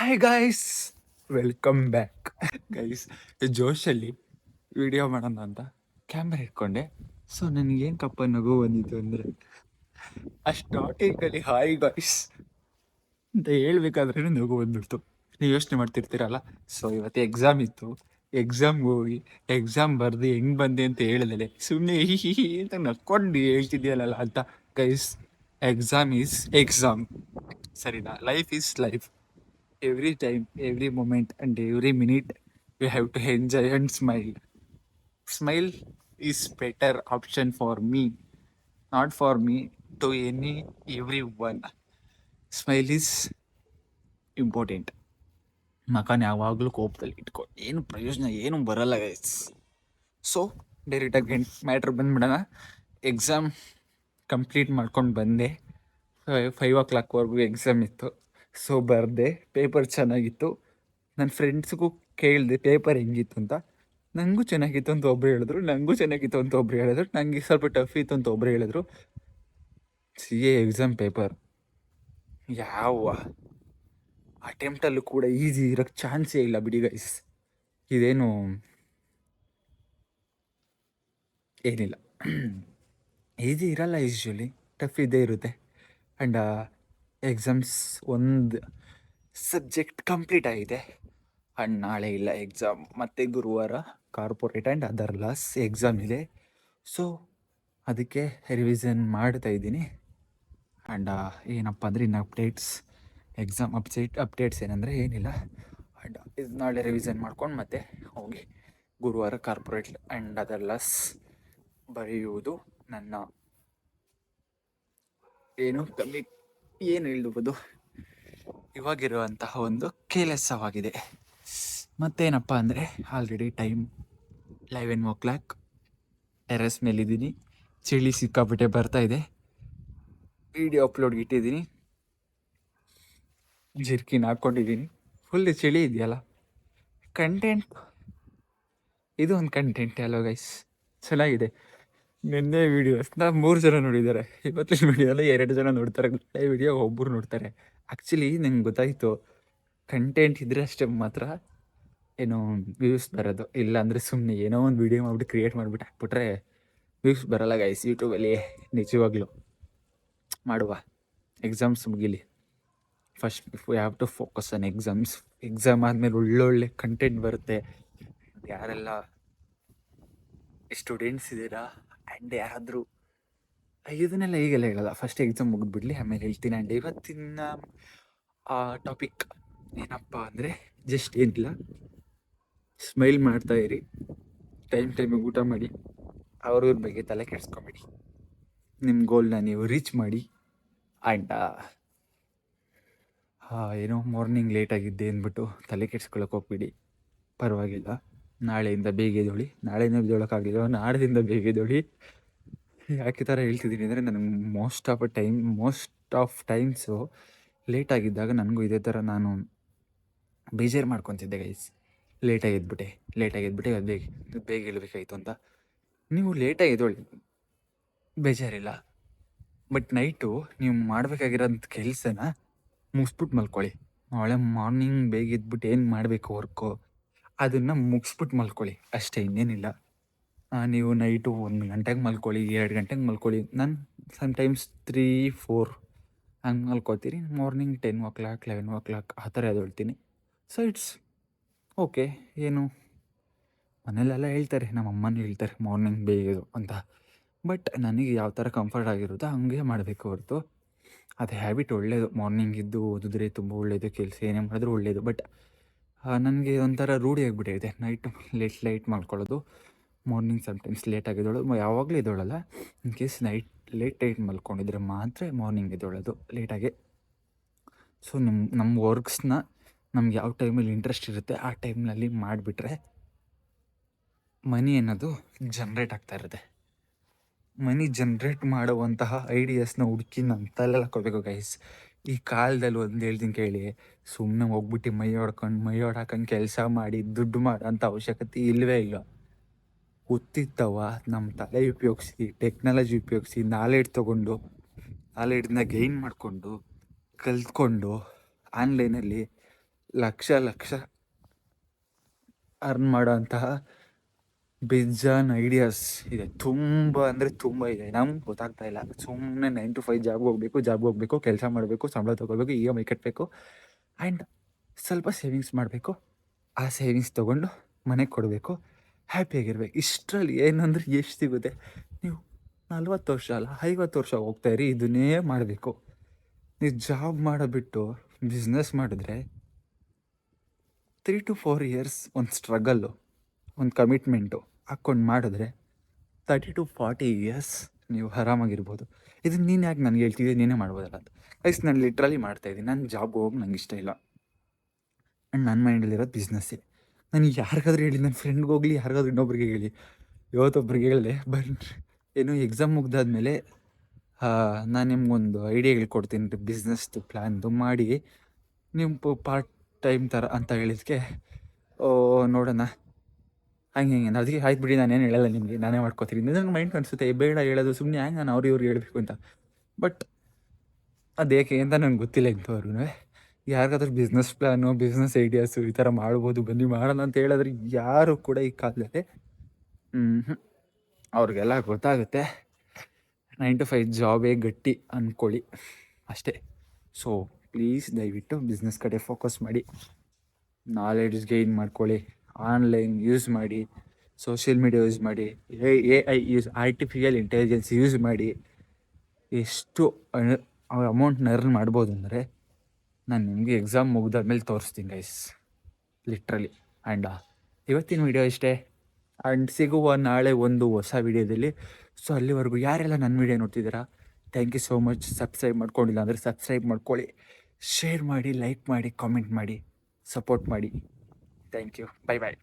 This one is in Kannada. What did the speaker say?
Hi guys, welcome back. Guys, ಜೋಶಲ್ಲಿ ವಿಡಿಯೋ ಮಾಡೋಣ ಅಂತ ಕ್ಯಾಮ್ರಾ ಇಟ್ಕೊಂಡೆ. ಸೊ ನನಗೇನು ಕಪ್ಪ ನಗು ಬಂದಿತ್ತು ಅಂದರೆ, ಆ ಸ್ಟಾರ್ಟಿಂಗಲ್ಲಿ ಹಾಯ್ ಗೈಸ್ ಅಂತ ಹೇಳ್ಬೇಕಾದ್ರೆ ನಗು ಬಂದ್ಬಿಡ್ತು. ನೀವು ಯೋಚನೆ ಮಾಡ್ತಿರ್ತೀರಲ್ಲ. ಸೊ ಇವತ್ತು ಎಕ್ಸಾಮ್ ಇತ್ತು, ಎಕ್ಸಾಮ್ಗೆ ಹೋಗಿ ಎಕ್ಸಾಮ್ ಬರ್ದು ಹೆಂಗೆ ಬಂದೆ ಅಂತ ಹೇಳಿದೆ, ಸುಮ್ಮನೆ ಹಿ ಅಂತ ನಕ್ಕೊಂಡು ಹೇಳ್ತಿದ್ಯಲ್ಲ ಅಂತ. ಗೈಸ್, ಎಕ್ಸಾಮ್ ಈಸ್ ಎಕ್ಸಾಮ್, ಸರಿನಾ? Life is life. Every time, every moment, and every minute, we have to enjoy and smile. Smile is better option for me, not for me, to everyone. Smile is important. Makaan ಯಾವಾಗಲೂ ಕೋಪದಲ್ಲಿ ಇಟ್ಕೊ, ಏನು ಪ್ರಯೋಜನ ಏನು ಬರಲ್ಲ ಗೈಸ್. ಸೊ ಡೈರೆಕ್ಟಾಗಿ ಮ್ಯಾಟ್ರ್ ಬಂದ್ಬಿಡೋಣ. ಎಕ್ಸಾಮ್ ಕಂಪ್ಲೀಟ್ ಮಾಡ್ಕೊಂಡು ಬಂದೆ. 5 o'clockವರೆಗೂ ಎಕ್ಸಾಮ್ ಇತ್ತು. ಸೊ ಬರೆದೆ, ಪೇಪರ್ ಚೆನ್ನಾಗಿತ್ತು. ನನ್ನ ಫ್ರೆಂಡ್ಸ್ಗೂ ಕೇಳಿದೆ ಪೇಪರ್ ಹೆಂಗಿತ್ತು ಅಂತ. ನನಗೂ ಚೆನ್ನಾಗಿತ್ತು ಅಂತ ಒಬ್ರು ಹೇಳಿದ್ರು, ನನಗೂ ಚೆನ್ನಾಗಿತ್ತು ಅಂತ ಒಬ್ರು ಹೇಳಿದ್ರು, ನನಗೆ ಸ್ವಲ್ಪ ಟಫ್ ಇತ್ತು ಅಂತ ಒಬ್ರು ಹೇಳಿದ್ರು. CA ಎಕ್ಸಾಮ್ ಪೇಪರ್ ಯಾವ ಅಟೆಂಪ್ಟಲ್ಲೂ ಕೂಡ ಈಸಿ ಇರೋಕ್ಕೆ ಚಾನ್ಸೇ ಇಲ್ಲ ಬಿಡಿ ಗೈಸ್. ಇದೇನು ಏನಿಲ್ಲ, ಈಸಿ ಇರಲ್ಲ, ಯೂಶ್ವಲಿ ಟಫ್ ಇದ್ದೇ ಇರುತ್ತೆ. ಆ್ಯಂಡ್ ಎಕ್ಸಾಮ್ಸ್ ಒಂದು ಸಬ್ಜೆಕ್ಟ್ ಕಂಪ್ಲೀಟ್ ಆಗಿದೆ. ಆ್ಯಂಡ್ ನಾಳೆ ಇಲ್ಲ ಎಕ್ಸಾಮ್, ಮತ್ತು ಗುರುವಾರ corporate and other loss exam ಇದೆ. ಸೊ ಅದಕ್ಕೆ ರಿವಿಷನ್ ಮಾಡ್ತಾಯಿದ್ದೀನಿ. ಆ್ಯಂಡ್ ಏನಪ್ಪ ಅಂದರೆ ಇನ್ನು ಎಕ್ಸಾಮ್ ಅಪ್ಡೇಟ್ಸ್ ಏನಂದರೆ ಏನಿಲ್ಲ. ಆ್ಯಂಡ್ ಇದು ನಾಳೆ ರಿವಿಷನ್ ಮಾಡ್ಕೊಂಡು ಮತ್ತೆ ಹೋಗಿ ಗುರುವಾರ ಕಾರ್ಪೊರೇಟ್ ಆ್ಯಂಡ್ ಅದರ್ ಲಾಸ್ ಬರೆಯುವುದು ನನ್ನ ಏನು ಹೇಳುವುದು ಇವಾಗಿರುವಂತಹ ಒಂದು ಕೆಲಸವಾಗಿದೆ. ಮತ್ತೇನಪ್ಪ ಅಂದರೆ ಆಲ್ರೆಡಿ ಟೈಮ್ 11 o'clock. ಟೆರೆಸ್ ಮೇಲಿದ್ದೀನಿ, ಚಳಿ ಸಿಕ್ಕಾಬಿಟ್ಟೆ ಬರ್ತಾಯಿದೆ. ವಿಡಿಯೋ ಅಪ್ಲೋಡ್ಗೆ ಇಟ್ಟಿದ್ದೀನಿ, ಜರ್ಕಿನ್ ಹಾಕ್ಕೊಂಡಿದ್ದೀನಿ. ಫುಲ್ ಚಳಿ ಇದೆಯಲ್ಲ, ಕಂಟೆಂಟ್ ಇದು ಒಂದು ಕಂಟೆಂಟ್ ಅಲ್ವ ಗೈಸ್, ಚೆನ್ನಾಗಿದೆ. ನಿನ್ನೆ ವೀಡಿಯೋಸ್ನ 3 ಜನ ನೋಡಿದ್ದಾರೆ, ಇವತ್ತಿನ ವೀಡಿಯೋಲ್ಲ 2 ಜನ ನೋಡ್ತಾರೆ, ನಾಳೆ ವೀಡಿಯೋ ಒಬ್ಬರು ನೋಡ್ತಾರೆ. ಆ್ಯಕ್ಚುಲಿ ನಂಗೆ ಗೊತ್ತಾಯಿತು, ಕಂಟೆಂಟ್ ಇದ್ರೆ ಅಷ್ಟೇ ಮಾತ್ರ ಏನೋ ವ್ಯೂಸ್ ಬರೋದು. ಇಲ್ಲ ಅಂದರೆ ಸುಮ್ಮನೆ ಏನೋ ಒಂದು ವೀಡಿಯೋ ಮಾಡಿಬಿಟ್ಟು ಕ್ರಿಯೇಟ್ ಮಾಡಿಬಿಟ್ಟು ಹಾಕ್ಬಿಟ್ರೆ ವ್ಯೂಸ್ ಬರೋಲ್ಲ ಗೈಸ್ ಯೂಟ್ಯೂಬಲ್ಲಿ. ನಿಜವಾಗ್ಲೂ ಮಾಡುವ, ಎಕ್ಸಾಮ್ಸ್ ಮುಗಿಲಿ first. We have to focus on exams. Exam ಆದಮೇಲೆ ಒಳ್ಳೊಳ್ಳೆ ಕಂಟೆಂಟ್ ಬರುತ್ತೆ. ಯಾರೆಲ್ಲ ಸ್ಟೂಡೆಂಟ್ಸ್ ಇದ್ದೀರಾ ಆ್ಯಂಡ್ ಯಾರಾದರೂ ಇದನ್ನೆಲ್ಲ ಈಗೆಲ್ಲ ಹೇಳಲ್ಲ, ಫಸ್ಟ್ ಎಕ್ಸಾಮ್ ಮುಗಿದ್ಬಿಡ್ಲಿ ಆಮೇಲೆ ಹೇಳ್ತೀನಿ. ಆ್ಯಂಡ್ ಇವತ್ತಿನ ಟಾಪಿಕ್ ಏನಪ್ಪ ಅಂದರೆ ಜಸ್ಟ್ ಏನಿಲ್ಲ, ಸ್ಮೈಲ್ ಮಾಡ್ತಾ ಇರಿ, ಟೈಮಿಗೆ ಊಟ ಮಾಡಿ, ಅವ್ರವ್ರ ಬಗ್ಗೆ ತಲೆ ಕೆಡಿಸ್ಕೊಂಬಿಡಿ, ನಿಮ್ಮ ಗೋಲ್ನ ನೀವು ರೀಚ್ ಮಾಡಿ. ಆ್ಯಂಡ್ ಏನೋ ಮಾರ್ನಿಂಗ್ ಲೇಟಾಗಿದ್ದೆ ಅಂದ್ಬಿಟ್ಟು ತಲೆ ಕೆಡ್ಸ್ಕೊಳಕ್ಕೆ ಹೋಗ್ಬಿಡಿ, ಪರವಾಗಿಲ್ಲ. ನಾಳೆಯಿಂದ ಬೇಗ ಎದ್ದೇಳಿ, ನಾಳೆಯಿಂದ ಎದ್ದೇಳೋಕ್ಕಾಗಲಿಲ್ಲ ನಾಳೆದಿಂದ ಬೇಗ ಎದ್ದೇಳಿ. ಯಾಕೆ ಥರ ಹೇಳ್ತಿದ್ದೀನಿ ಅಂದರೆ, ನನಗೆ ಮೋಸ್ಟ್ ಆಫ್ ಟೈಮ್ಸು ಲೇಟಾಗಿದ್ದಾಗ ನನಗೂ ಇದೇ ಥರ ನಾನು ಬೇಜಾರು ಮಾಡ್ಕೊತಿದ್ದೆ ಗೈಸ್. ಲೇಟಾಗಿ ಎದ್ಬಿಟ್ಟೆ ಇವತ್ತು ಬೇಗ ಹೇಳಬೇಕಾಯ್ತು ಅಂತ. ನೀವು ಲೇಟಾಗಿ ಎದ್ದೇಳಿ, ಬೇಜಾರಿಲ್ಲ. ಬಟ್ ನೈಟು ನೀವು ಮಾಡಬೇಕಾಗಿರೋಂಥ ಕೆಲಸನ ಮುಗಿಸ್ಬಿಟ್ಟು ಮಲ್ಕೊಳ್ಳಿ. ನಾಳೆ ಮಾರ್ನಿಂಗ್ ಬೇಗ ಎದ್ಬಿಟ್ಟು ಏನು ಮಾಡಬೇಕು ವರ್ಕು ಅದನ್ನು ಮುಗಿಸ್ಬಿಟ್ಟು ಮಲ್ಕೊಳ್ಳಿ ಅಷ್ಟೇ, ಇನ್ನೇನಿಲ್ಲ. ನೀವು ನೈಟು 1 ಗಂಟೆಗೆ ಮಲ್ಕೊಳ್ಳಿ, 2 ಗಂಟೆಗೆ ಮಲ್ಕೊಳ್ಳಿ. ನಾನು ಸಮ್ಟೈಮ್ಸ್ 3-4 ಹಂಗೆ ಮಲ್ಕೊಳ್ತೀನಿ. ಮಾರ್ನಿಂಗ್ 10 o'clock 11 o'clock ಆ ಥರ ಎದ್ದೇಳ್ತೀನಿ. So it's okay. ಏನು ಮನೇಲೆಲ್ಲ ಹೇಳ್ತಾರೆ, ನಮ್ಮ ಅಮ್ಮನೂ ಹೇಳ್ತಾರೆ ಮಾರ್ನಿಂಗ್ ಬೇಗ ಅಂತ. ಬಟ್ ನನಗೆ ಯಾವ ಥರ ಕಂಫರ್ಟ್ ಆಗಿರುತ್ತೋ ಹಂಗೆ ಮಾಡಬೇಕು ಹೊರತು, ಅದು ಹ್ಯಾಬಿಟ್ ಒಳ್ಳೆಯದು. ಮಾರ್ನಿಂಗ್ ಎದ್ದು ಓದಿದ್ರೆ ತುಂಬ ಒಳ್ಳೆಯದು, ಕೆಲಸ ಏನೇ ಮಾಡಿದ್ರೂ ಒಳ್ಳೆಯದು. ಬಟ್ ನನಗೆ ಒಂಥರ ರೂಢಿ ಆಗಿಬಿಟ್ಟಿದೆ ನೈಟ್ ಲೇಟ್ ಮಾಡ್ಕೊಳ್ಳೋದು. ಮಾರ್ನಿಂಗ್ ಸಮ್ಟೈಮ್ಸ್ ಲೇಟಾಗಿ ಎದ್ದೇಳೋದು, ಯಾವಾಗಲೂ ಎದ್ದೇಳಲ್ಲ. ಇನ್ ಕೇಸ್ ಲೇಟ್ ಮಲ್ಕೊಂಡಿದ್ರೆ ಮಾತ್ರ ಮಾರ್ನಿಂಗ್ ಎದ್ದೇಳೋದು ಲೇಟಾಗಿ. ಸೊ ನಮ್ಮ ವರ್ಕ್ಸ್ನ ನಮ್ಗೆ ಯಾವ ಟೈಮಲ್ಲಿ ಇಂಟ್ರೆಸ್ಟ್ ಇರುತ್ತೆ ಆ ಟೈಮ್ನಲ್ಲಿ ಮಾಡಿಬಿಟ್ರೆ ಮನಿ ಅನ್ನೋದು ಜನ್ರೇಟ್ ಆಗ್ತಾ ಇರುತ್ತೆ. ಮನಿ ಜನ್ರೇಟ್ ಮಾಡುವಂತಹ ಐಡಿಯಾಸ್ನ ಹುಡುಕಿ ನಮ್ಮ ತಲೆಯಲ್ಲಿ ಹಾಕೋಬೇಕು ಗೈಸ್. ಈ ಕಾಲದಲ್ಲಿ ಒಂದು ಹೇಳ್ತೀನಿ ಕೇಳಿ, ಸುಮ್ಮನೆ ಹೋಗ್ಬಿಟ್ಟು ಮೈ ಹೊಡ್ಕೊಂಡು ಕೆಲಸ ಮಾಡಿ ದುಡ್ಡು ಮಾಡೋಂಥ ಅವಶ್ಯಕತೆ ಇಲ್ಲವೇ ಇಲ್ಲ. ಗೊತ್ತಿತ್ತವ ನಮ್ಮ ತಲೆ ಉಪಯೋಗಿಸಿ, ಟೆಕ್ನಾಲಜಿ ಉಪಯೋಗಿಸಿ, ನಾಲೆಡ್ಜ್ನ ಗೈನ್ ಮಾಡಿಕೊಂಡು ಕಲ್ತ್ಕೊಂಡು ಆನ್ಲೈನಲ್ಲಿ ಲಕ್ಷ ಲಕ್ಷ ಅರ್ನ್ ಮಾಡೋಂತಹ ಬೇಜಾನ್ ಐಡಿಯಾಸ್ ಇದೆ, ತುಂಬ ಅಂದರೆ ತುಂಬ ಇದೆ. ನಮ್ಗೆ ಗೊತ್ತಾಗ್ತಾ ಇಲ್ಲ. ಸುಮ್ಮನೆ 9 to 5 ಜಾಬ್ಗೆ ಹೋಗಬೇಕು, ಕೆಲಸ ಮಾಡಬೇಕು, ಸಂಬಳ ತೊಗೋಬೇಕು, EMI ಕಟ್ಟಬೇಕು, ಆ್ಯಂಡ್ ಸ್ವಲ್ಪ ಸೇವಿಂಗ್ಸ್ ಮಾಡಬೇಕು. ಆ ಸೇವಿಂಗ್ಸ್ ತೊಗೊಂಡು ಮನೆಗೆ ಕೊಡಬೇಕು, ಹ್ಯಾಪಿಯಾಗಿರ್ಬೇಕು. ಇಷ್ಟರಲ್ಲಿ ಏನಂದ್ರೆ ಎಷ್ಟು ಸಿಗುತ್ತೆ? ನೀವು 40 ವರ್ಷ ಅಲ್ಲ 50 ವರ್ಷ ಹೋಗ್ತಾಯಿರಿ, ಇದನ್ನೇ ಮಾಡಬೇಕು. ನೀವು ಜಾಬ್ ಮಾಡೋಬಿಟ್ಟು ಬಿಸ್ನೆಸ್ ಮಾಡಿದ್ರೆ 3 to 4 years ಒಂದು ಸ್ಟ್ರಗಲ್ಲು, ಒಂದು ಕಮಿಟ್ಮೆಂಟು ಹಾಕ್ಕೊಂಡು ಮಾಡಿದ್ರೆ 30 to 40 years ನೀವು ಆರಾಮಾಗಿರ್ಬೋದು. ಇದನ್ನು ನೀನು ಯಾಕೆ ನನಗೆ ಹೇಳ್ತಿದ್ದೆ? ನೀನೇ ಮಾಡ್ಬೋದಲ್ಲ ಅಂತ. ಗೈಸ್, ನಾನು ಲಿಟ್ರಲಿ ಮಾಡ್ತಾಯಿದ್ದೀನಿ. ನಾನು ಜಾಬ್ಗೆ ಹೋಗೋಕೆ ನಂಗೆ ಇಷ್ಟ ಇಲ್ಲ. ಆ್ಯಂಡ್ ನನ್ನ ಮೈಂಡಲ್ಲಿರೋದು ಬಿಸ್ನೆಸ್ಸೇ. ನಾನು ಯಾರಿಗಾದ್ರೂ ಹೇಳಿ, ನನ್ನ ಫ್ರೆಂಡ್ಗೆ ಹೋಗಲಿ, ಯಾರಿಗಾದ್ರೂ ಇನ್ನೊಬ್ರಿಗೆ ಹೇಳಿ, ಇವತ್ತೊಬ್ರಿಗೆ ಹೇಳಿದೆ, ಏನು ಎಕ್ಸಾಮ್ ಮುಗ್ದಾದ್ಮೇಲೆ ನಾನು ನಿಮ್ಗೊಂದು ಐಡಿಯಾ ಹೇಳ್ಕೊಡ್ತೀನಿ ರೀ, ಬಿಸ್ನೆಸ್ದು ಪ್ಲ್ಯಾನ್ದು ಮಾಡಿ ನೀವು ಪಾರ್ಟ್ ಟೈಮ್ ಥರ ಅಂತ ಹೇಳಿದ್ಕೆ ನೋಡೋಣ ಹಂಗೆ ಅದಕ್ಕೆ ಆಯ್ತು ಬಿಡಿ, ನಾನೇನು ಹೇಳಲ್ಲ ನಿಮಗೆ, ನಾನೇ ಮಾಡ್ಕೋತೀನಿ. ನನಗೆ ಮೈಂಡ್ ಅನಿಸುತ್ತೆ ಬೇಡ ಹೇಳೋದು, ಸುಮ್ಮನೆ ಹ್ಯಾಂಗೆ ನಾನು ಇವ್ರಿಗೆ ಹೇಳಬೇಕು ಅಂತ. ಬಟ್ ಅದೇಕೆ ಅಂತ ನನಗೆ ಗೊತ್ತಿಲ್ಲ ಇಂಥವ್ರಿಗೂ. ಯಾರಿಗಾದ್ರೂ ಬಿಸ್ನೆಸ್ ಪ್ಲ್ಯಾನು, ಬಿಸ್ನೆಸ್ ಐಡಿಯಾಸು ಈ ಥರ ಮಾಡ್ಬೋದು, ಬನ್ನಿ ಮಾಡೋಣ ಅಂತ ಹೇಳಿದ್ರೆ ಯಾರು ಕೂಡ ಈ ಕಾಲದಲ್ಲಿ ಅವ್ರಿಗೆಲ್ಲ ಗೊತ್ತಾಗುತ್ತೆ 9 to 5 ಜಾಬೇ ಗಟ್ಟಿ ಅಂದ್ಕೊಳ್ಳಿ ಅಷ್ಟೇ. ಸೊ ಪ್ಲೀಸ್ ದಯವಿಟ್ಟು ಬಿಸ್ನೆಸ್ ಕಡೆ ಫೋಕಸ್ ಮಾಡಿ, ನಾಲೆಡ್ಜ್ ಗೈನ್ ಮಾಡ್ಕೊಳ್ಳಿ, ಆನ್ಲೈನ್ ಯೂಸ್ ಮಾಡಿ, ಸೋಷಿಯಲ್ ಮೀಡಿಯಾ ಯೂಸ್ ಮಾಡಿ, AI use, artificial intelligence use ಮಾಡಿ ಎಷ್ಟು ಅಮೌಂಟ್ನ ಅರ್ನ್ ಮಾಡ್ಬೋದು ಅಂದರೆ ನಾನು ನಿಮಗೆ ಎಕ್ಸಾಮ್ ಮುಗ್ದಾದ್ಮೇಲೆ ತೋರಿಸ್ತೀನಿ ಗೈಸ್, ಲಿಟ್ರಲಿ. ಆ್ಯಂಡ್ ಇವತ್ತಿನ ವಿಡಿಯೋ ಇಷ್ಟೇ. ಆ್ಯಂಡ್ ಸಿಗುವ ನಾಳೆ ಒಂದು ಹೊಸ ವಿಡಿಯೋದಲ್ಲಿ. ಸೊ ಅಲ್ಲಿವರೆಗೂ ಯಾರೆಲ್ಲ ನನ್ನ ವಿಡಿಯೋ ನೋಡ್ತಿದ್ದೀರಾ, thank you so much. Subscribe ಮಾಡ್ಕೊಂಡಿಲ್ಲ ಅಂದರೆ ಸಬ್ಸ್ಕ್ರೈಬ್ ಮಾಡ್ಕೊಳ್ಳಿ, ಶೇರ್ ಮಾಡಿ, ಲೈಕ್ ಮಾಡಿ, ಕಾಮೆಂಟ್ ಮಾಡಿ, ಸಪೋರ್ಟ್ ಮಾಡಿ. Thank you. Bye bye.